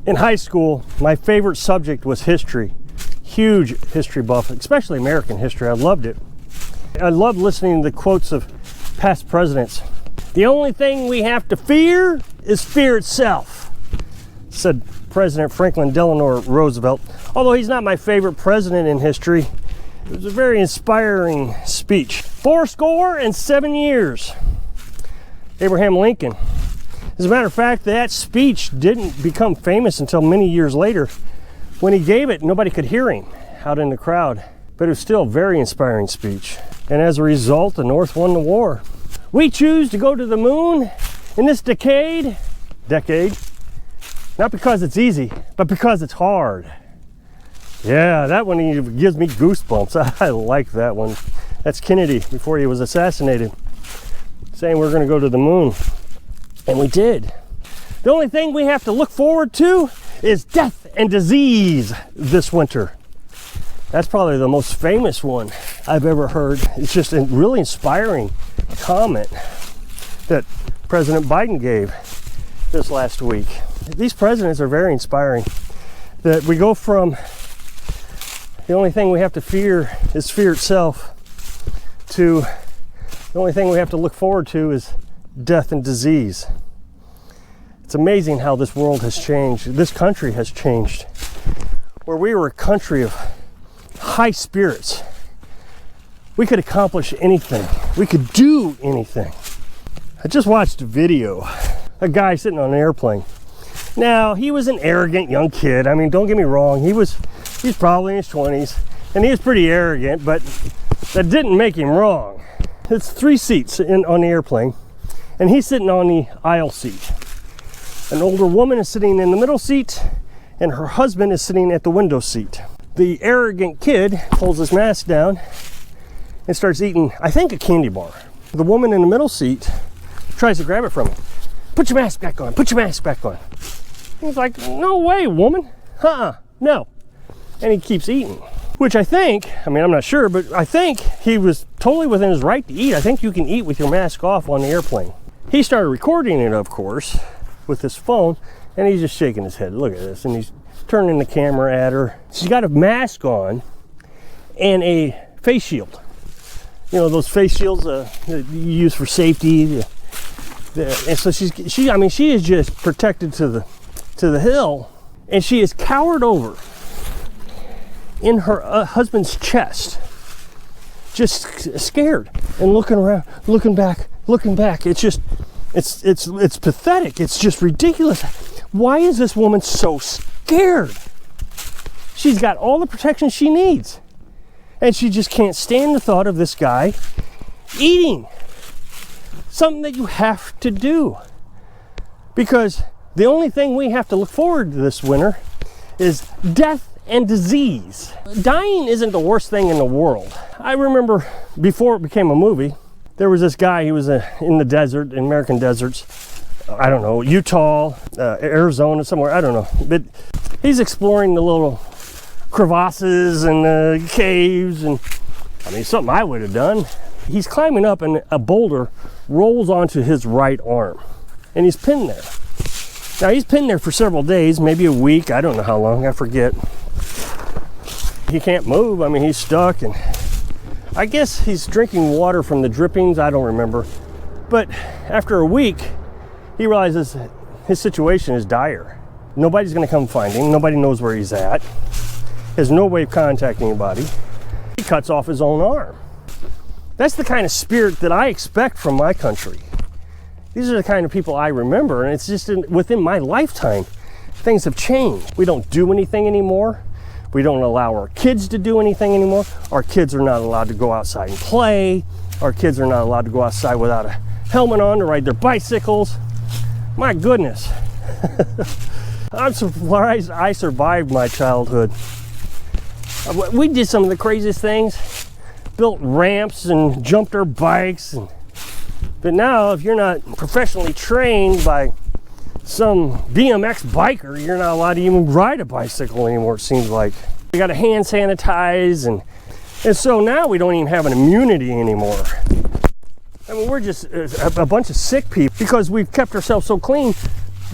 In high school, my favorite subject was history. Huge history buff, especially American history. I loved it. I loved listening to the quotes of past presidents. The only thing we have to fear is fear itself, said President Franklin Delano Roosevelt. Although he's not my favorite president in history, it was a very inspiring speech. 77 years. Abraham Lincoln. As a matter of fact, that speech didn't become famous until many years later. When he gave it, nobody could hear him out in the crowd, but it was still a very inspiring speech. And as a result, the North won the war. We choose to go to the moon in this decade, not because it's easy, but because it's hard. Yeah, that one gives me goosebumps. I like that one. That's Kennedy before he was assassinated, saying we're going to go to the moon. And we did. The only thing we have to look forward to is death and disease this winter. That's probably the most famous one I've ever heard. It's just a really inspiring comment that President Biden gave this last week. These presidents are very inspiring. That we go from the only thing we have to fear is fear itself to the only thing we have to look forward to is death and disease. It's amazing how this world has changed. This country has changed. Where we were a country of high spirits, we could accomplish anything. We could do anything. I just watched a video. A guy sitting on an airplane. Now, he was an arrogant young kid. I mean, don't get me wrong. He's probably in his 20s, and he was pretty arrogant, but that didn't make him wrong. It's 3 seats on the airplane, and he's sitting on the aisle seat. An older woman is sitting in the middle seat, and her husband is sitting at the window seat. The arrogant kid pulls his mask down and starts eating, I think, a candy bar. The woman in the middle seat tries to grab it from him. Put your mask back on, put your mask back on. He's like, no way, woman. No. And he keeps eating. Which I think, I'm not sure, but I think he was totally within his right to eat. I think you can eat with your mask off on the airplane. He started recording it, of course, with his phone, and he's just shaking his head. Look at this. And he's turning the camera at her. She's got a mask on and a face shield. You know, those face shields that you use for safety. And so she is just protected to the hill, and she is cowered over in her husband's chest, just scared and looking around, looking back. It's pathetic. It's just ridiculous. Why is this woman so scared? She's got all the protection she needs, and she just can't stand the thought of this guy eating. Something that you have to do, because the only thing we have to look forward to this winter is death and disease. Dying isn't the worst thing in the world. I remember before it became a movie, there was this guy, he was in the desert, in American deserts, I don't know, Utah, Arizona, somewhere, I don't know. But he's exploring the little crevasses and caves, and something I would have done. He's climbing up, and a boulder rolls onto his right arm, and he's pinned there. Now, he's pinned there for several days, maybe a week, I don't know how long, I forget. He can't move, he's stuck, and I guess he's drinking water from the drippings, I don't remember. But after a week, he realizes his situation is dire. Nobody's gonna come find him, nobody knows where he's at. Has no way of contacting anybody. He cuts off his own arm. That's the kind of spirit that I expect from my country. These are the kind of people I remember, and it's just within my lifetime, things have changed. We don't do anything anymore. We don't allow our kids to do anything anymore. Our kids are not allowed to go outside and play. Our kids are not allowed to go outside without a helmet on to ride their bicycles. My goodness. I'm surprised I survived my childhood. We did some of the craziest things. Built ramps and jumped our bikes. But now, if you're not professionally trained by some BMX biker, you're not allowed to even ride a bicycle anymore, it seems like. We got to hand sanitize, and so now we don't even have an immunity anymore. We're just a bunch of sick people because we've kept ourselves so clean.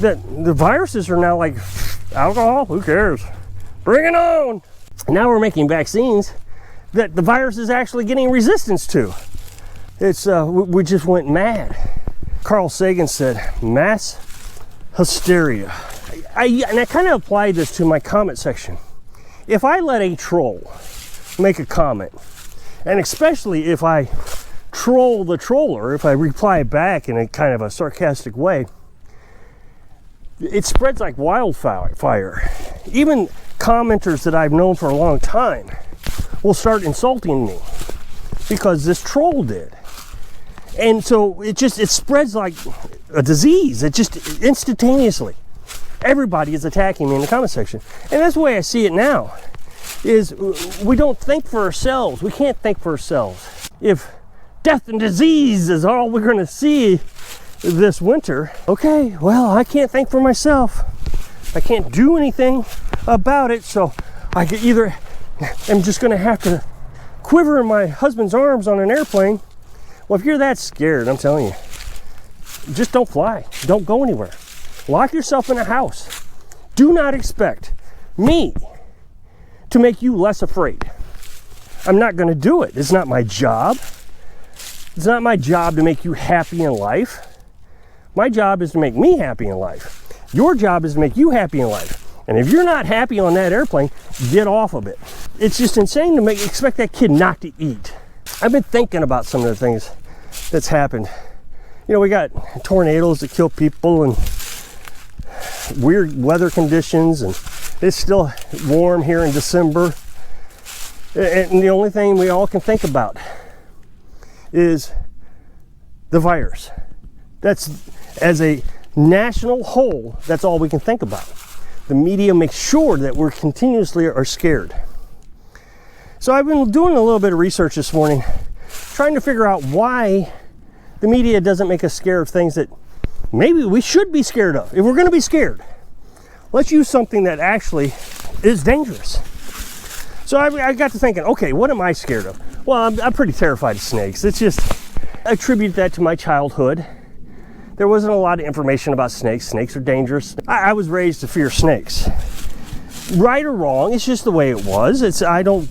that the viruses are now like, alcohol, who cares? Bring it on. Now we're making vaccines that the virus is actually getting resistance to. It's we just went mad. Carl Sagan said mass hysteria. And I kind of applied this to my comment section. If I let a troll make a comment, and especially if I troll the troller, if I reply back in a kind of a sarcastic way, it spreads like wildfire. Even commenters that I've known for a long time will start insulting me because this troll did. And so it spreads like a disease. It just instantaneously. Everybody is attacking me in the comment section. And that's the way I see it now, is we don't think for ourselves. We can't think for ourselves. If death and disease is all we're going to see this winter, okay, well, I can't think for myself. I can't do anything about it, so I could either am just going to have to quiver in my husband's arms on an airplane. Well, if you're that scared, I'm telling you, just don't fly. Don't go anywhere. Lock yourself in a house. Do not expect me to make you less afraid. I'm not going to do it. It's not my job. It's not my job to make you happy in life. My job is to make me happy in life. Your job is to make you happy in life. And if you're not happy on that airplane, get off of it. It's just insane to expect that kid not to eat. I've been thinking about some of the things that's happened. You know, we got tornadoes that kill people and weird weather conditions, and it's still warm here in December. And the only thing we all can think about is the virus. That's, as a national whole, that's all we can think about. The media makes sure that we're continuously are scared. So I've been doing a little bit of research this morning, trying to figure out why the media doesn't make us scared of things that maybe we should be scared of. If we're going to be scared, let's use something that actually is dangerous. So I got to thinking, okay, what am I scared of? Well, I'm pretty terrified of snakes. It's just, I attribute that to my childhood. There wasn't a lot of information about snakes. Snakes are dangerous. I was raised to fear snakes. Right or wrong, it's just the way it was. I don't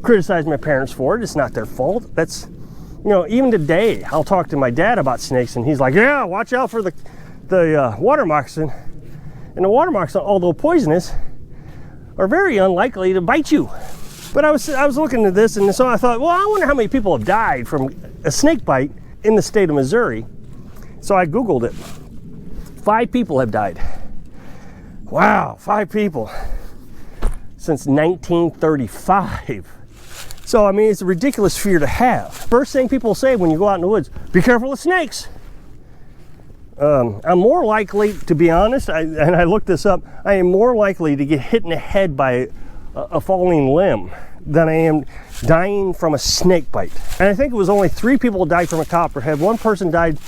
criticize my parents for it. It's not their fault. That's, you know, even today, I'll talk to my dad about snakes, and he's like, yeah, watch out for the water moccasin. And the water moccasin, although poisonous, are very unlikely to bite you. But I was looking at this, and so I thought, well, I wonder how many people have died from a snake bite in the state of Missouri. So I Googled it. 5 people have died. Wow, 5 people since 1935. So, I mean, it's a ridiculous fear to have. First thing people say when you go out in the woods, be careful of snakes. I'm more likely, to be honest, and I looked this up, I am more likely to get hit in the head by a falling limb than I am dying from a snake bite. And I think it was only 3 people died from a copperhead. 1 person died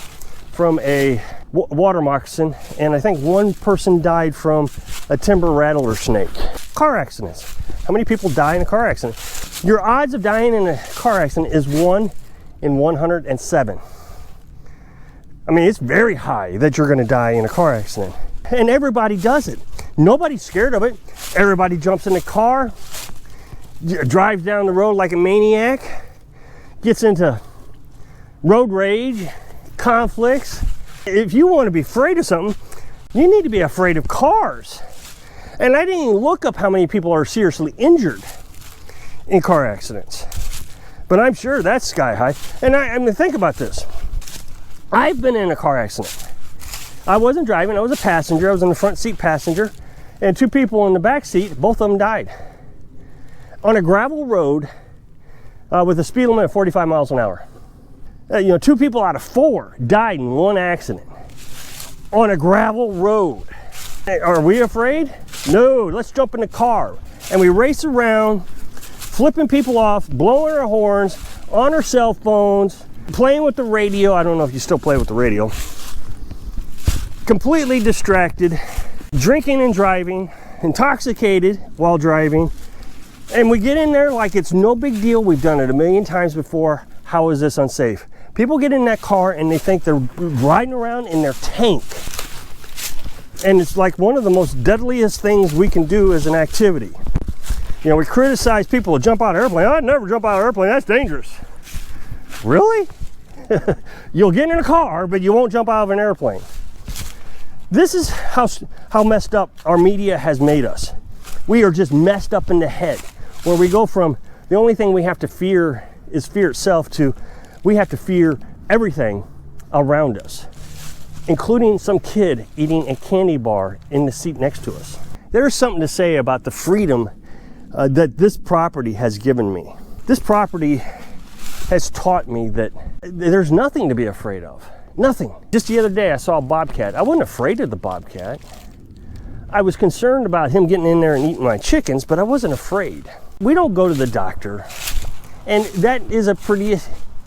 from a water moccasin, and I think 1 person died from a timber rattler snake. Car accidents. How many people die in a car accident? Your odds of dying in a car accident is 1 in 107. I mean, it's very high that you're going to die in a car accident. And everybody does it. Nobody's scared of it. Everybody jumps in the car, drives down the road like a maniac, gets into road rage, conflicts. If you want to be afraid of something, you need to be afraid of cars. And I didn't even look up how many people are seriously injured in car accidents, but I'm sure that's sky high. And I mean, think about this. I've been in a car accident. I wasn't driving, I was a passenger. I was in the front seat passenger, and 2 people in the back seat, both of them died. On a gravel road with a speed limit of 45 miles an hour. 2 people out of 4 died in one accident on a gravel road. Are we afraid? No, let's jump in the car. And we race around, flipping people off, blowing our horns, on our cell phones, playing with the radio. I don't know if you still play with the radio. Completely distracted, drinking and driving, intoxicated while driving. And we get in there like it's no big deal. We've done it a million times before. How is this unsafe? People get in that car and they think they're riding around in their tank. And it's like one of the most deadliest things we can do as an activity. You know, we criticize people who jump out of an airplane. I'd never jump out of an airplane, that's dangerous. Really? You'll get in a car, but you won't jump out of an airplane. This is how messed up our media has made us. We are just messed up in the head, where we go from the only thing we have to fear is fear itself to we have to fear everything around us, including some kid eating a candy bar in the seat next to us. There's something to say about the freedom that this property has given me. This property has taught me that there's nothing to be afraid of. Nothing. Just the other day I saw a bobcat. I wasn't afraid of the bobcat. I was concerned about him getting in there and eating my chickens, but I wasn't afraid. We don't go to the doctor, and that is a pretty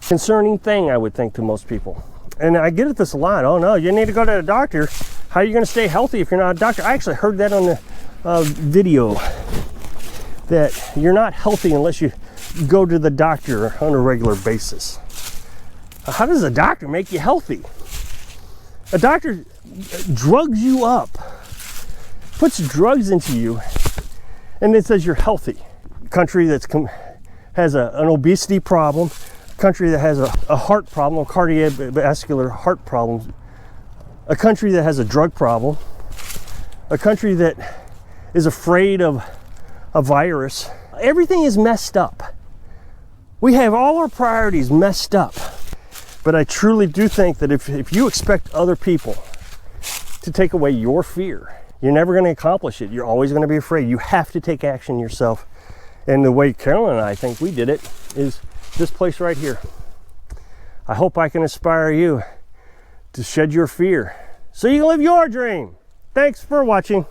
concerning thing, I would think, to most people. And I get at this a lot. Oh no, you need to go to the doctor. How are you going to stay healthy if you're not a doctor? I actually heard that on the video, that you're not healthy unless you go to the doctor on a regular basis. How does a doctor make you healthy? A doctor drugs you up, puts drugs into you, and then says you're healthy. A country that has an obesity problem, a country that has a heart problem, a cardiovascular heart problem, a country that has a drug problem, a country that is afraid of a virus. Everything is messed up. We have all our priorities messed up. But I truly do think that if you expect other people to take away your fear, you're never going to accomplish it. You're always going to be afraid. You have to take action yourself. And the way Carolyn and I think we did it is this place right here. I hope I can inspire you to shed your fear so you can live your dream. Thanks for watching.